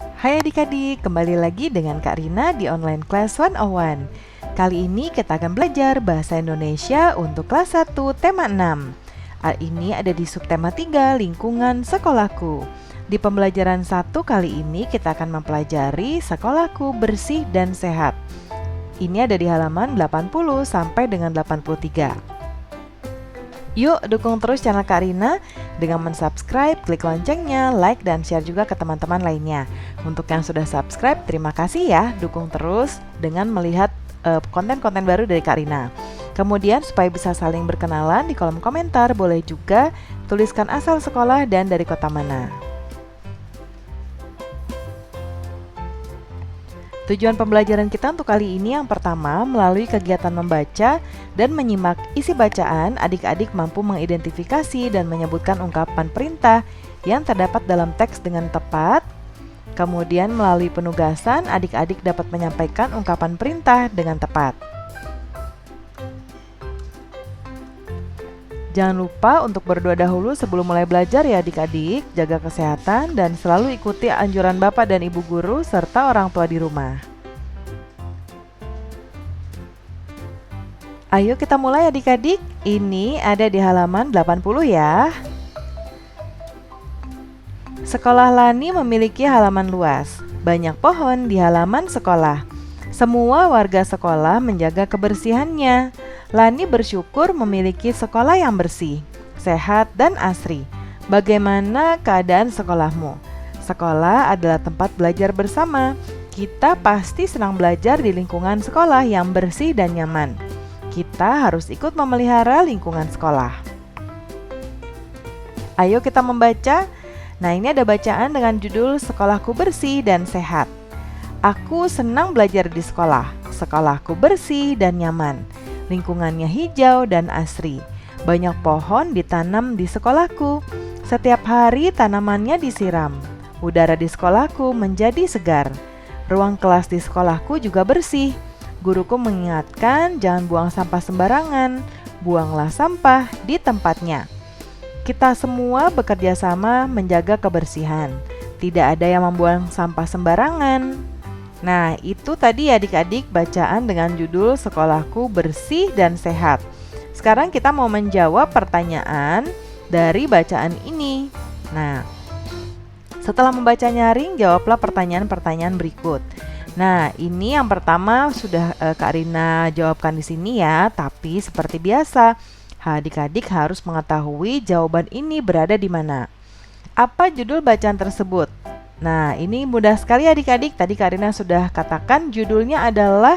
Hai adik-adik, kembali lagi dengan Kak Rina di Online Class 101. Kali ini kita akan belajar Bahasa Indonesia untuk kelas 1 tema 6. Hal ini ada di subtema 3 Lingkungan Sekolahku. Di pembelajaran 1 kali ini kita akan mempelajari Sekolahku Bersih dan Sehat. Ini ada di halaman 80 sampai dengan 83. Yuk dukung terus channel Kak Rina dengan mensubscribe, klik loncengnya, like, dan share juga ke teman-teman lainnya. Untuk yang sudah subscribe, terima kasih ya, dukung terus dengan melihat konten-konten baru dari Kak Rina. Kemudian supaya bisa saling berkenalan di kolom komentar, boleh juga tuliskan asal sekolah dan dari kota mana. Tujuan pembelajaran kita untuk kali ini yang pertama, melalui kegiatan membaca dan menyimak isi bacaan, adik-adik mampu mengidentifikasi dan menyebutkan ungkapan perintah yang terdapat dalam teks dengan tepat. Kemudian melalui penugasan, adik-adik dapat menyampaikan ungkapan perintah dengan tepat. Jangan lupa untuk berdoa dahulu sebelum mulai belajar ya adik-adik. Jaga kesehatan dan selalu ikuti anjuran Bapak dan Ibu guru serta orang tua di rumah. Ayo kita mulai adik-adik. Ini ada di halaman 80 ya. Sekolah Lani memiliki halaman luas. Banyak pohon di halaman sekolah. Semua warga sekolah menjaga kebersihannya. Lani bersyukur memiliki sekolah yang bersih, sehat, dan asri. Bagaimana keadaan sekolahmu? Sekolah adalah tempat belajar bersama. Kita pasti senang belajar di lingkungan sekolah yang bersih dan nyaman. Kita harus ikut memelihara lingkungan sekolah. Ayo kita membaca. Nah, ini ada bacaan dengan judul Sekolahku Bersih dan Sehat. Aku senang belajar di sekolah. Sekolahku bersih dan nyaman. Lingkungannya hijau dan asri. Banyak pohon ditanam di sekolahku. Setiap hari tanamannya disiram. Udara di sekolahku menjadi segar. Ruang kelas di sekolahku juga bersih. Guruku mengingatkan jangan buang sampah sembarangan. Buanglah sampah di tempatnya. Kita semua bekerja sama menjaga kebersihan. Tidak ada yang membuang sampah sembarangan. Nah, itu tadi adik-adik bacaan dengan judul Sekolahku Bersih dan Sehat. Sekarang kita mau menjawab pertanyaan dari bacaan ini. Nah, setelah membaca nyaring, jawablah pertanyaan-pertanyaan berikut. Nah, ini yang pertama sudah Kak Rina jawabkan di sini ya, tapi seperti biasa, adik-adik harus mengetahui jawaban ini berada di mana. Apa judul bacaan tersebut? Nah, ini mudah sekali adik-adik. Tadi Kak Rina sudah katakan judulnya adalah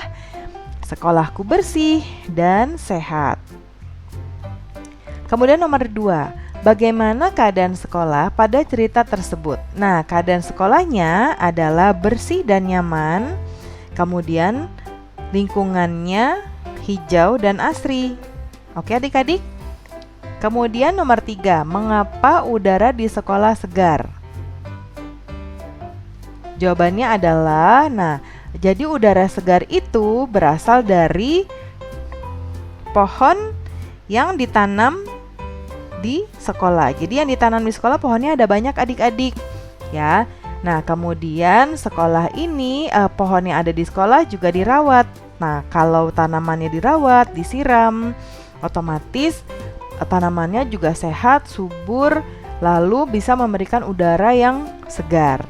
Sekolahku Bersih dan Sehat. Kemudian nomor 2, bagaimana keadaan sekolah pada cerita tersebut? Nah, keadaan sekolahnya adalah bersih dan nyaman. Kemudian lingkungannya hijau dan asri. Oke adik-adik? Kemudian nomor 3, mengapa udara di sekolah segar? Jawabannya adalah, jadi udara segar itu berasal dari pohon yang ditanam di sekolah. Jadi yang ditanam di sekolah pohonnya ada banyak adik-adik ya. Nah, kemudian sekolah ini pohon yang ada di sekolah juga dirawat. Nah, kalau tanamannya dirawat, disiram, otomatis tanamannya juga sehat, subur, lalu bisa memberikan udara yang segar.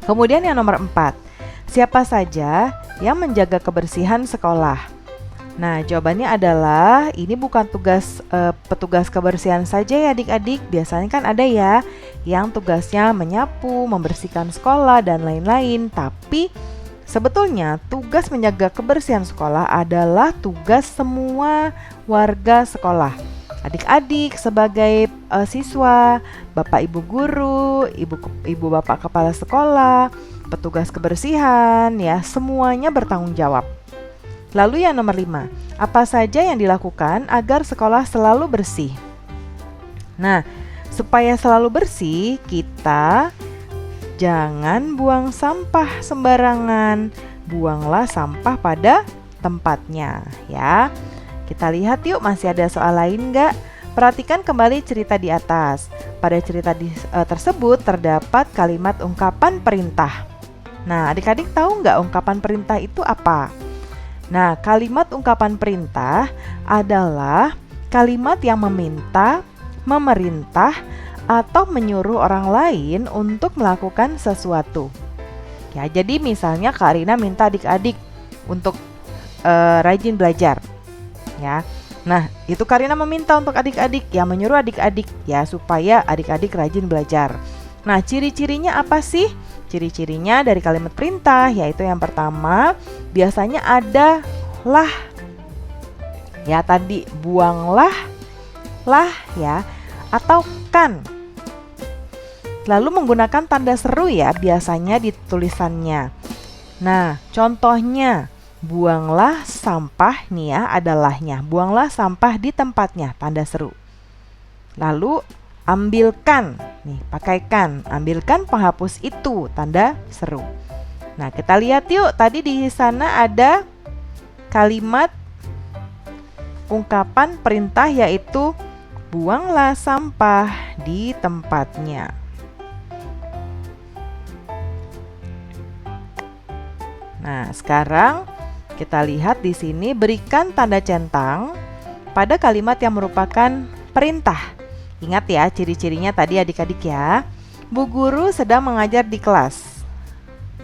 Kemudian yang nomor 4, siapa saja yang menjaga kebersihan sekolah? Nah, jawabannya adalah ini bukan tugas petugas kebersihan saja ya adik-adik. Biasanya kan ada ya yang tugasnya menyapu, membersihkan sekolah, dan lain-lain. Tapi sebetulnya tugas menjaga kebersihan sekolah adalah tugas semua warga sekolah. Adik-adik sebagai siswa, Bapak Ibu guru, Ibu Bapak kepala sekolah, petugas kebersihan ya, semuanya bertanggung jawab. Lalu yang nomor 5, apa saja yang dilakukan agar sekolah selalu bersih? Nah, supaya selalu bersih, kita jangan buang sampah sembarangan. Buanglah sampah pada tempatnya ya. Kita lihat yuk, masih ada soal lain nggak? Perhatikan kembali cerita di atas. Pada cerita tersebut terdapat kalimat ungkapan perintah. Nah, adik-adik tahu nggak ungkapan perintah itu apa? Nah, kalimat ungkapan perintah adalah kalimat yang meminta, memerintah, atau menyuruh orang lain untuk melakukan sesuatu. Ya, jadi misalnya Kak Rina minta adik-adik untuk rajin belajar. Ya. Nah, itu Kak Rina meminta untuk adik-adik, ya menyuruh adik-adik ya supaya adik-adik rajin belajar. Nah, ciri-cirinya apa sih? Ciri-cirinya dari kalimat perintah yaitu yang pertama, biasanya ada lah. Ya, tadi buanglah, lah ya, atau kan. Lalu menggunakan tanda seru ya biasanya di tulisannya. Nah, contohnya buanglah sampah nih ya, adalahnya. Buanglah sampah di tempatnya, tanda seru. Lalu ambilkan, nih pakaikan. Ambilkan penghapus itu, tanda seru. Nah, kita lihat yuk. Tadi di sana ada kalimat ungkapan perintah yaitu buanglah sampah di tempatnya. Nah, sekarang kita lihat di sini, berikan tanda centang pada kalimat yang merupakan perintah. Ingat ya ciri-cirinya tadi adik-adik ya. Bu guru sedang mengajar di kelas.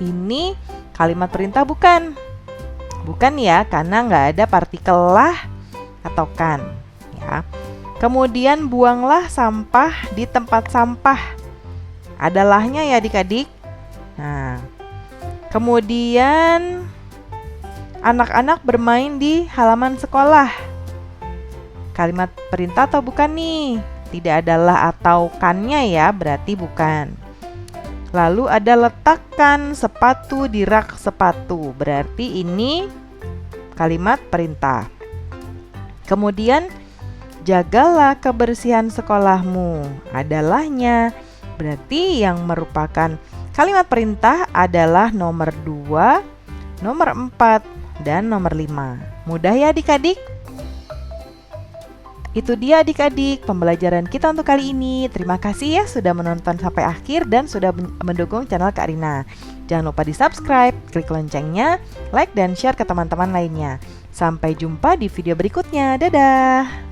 Ini kalimat perintah bukan? Bukan ya, karena nggak ada partikel lah atau kan. Ya. Kemudian buanglah sampah di tempat sampah. Adalahnya ya adik-adik. Nah, kemudian anak-anak bermain di halaman sekolah. Kalimat perintah atau bukan nih? Tidak adalah atau kannya ya, berarti bukan. Lalu ada letakkan sepatu di rak sepatu, berarti ini kalimat perintah. Kemudian jagalah kebersihan sekolahmu, adalahnya. Berarti yang merupakan kalimat perintah adalah nomor 2, nomor 4, dan nomor 5. Mudah ya adik-adik? Itu dia adik-adik pembelajaran kita untuk kali ini. Terima kasih ya sudah menonton sampai akhir dan sudah mendukung channel Kak Rina. Jangan lupa di subscribe, klik loncengnya, like dan share ke teman-teman lainnya. Sampai jumpa di video berikutnya. Dadah!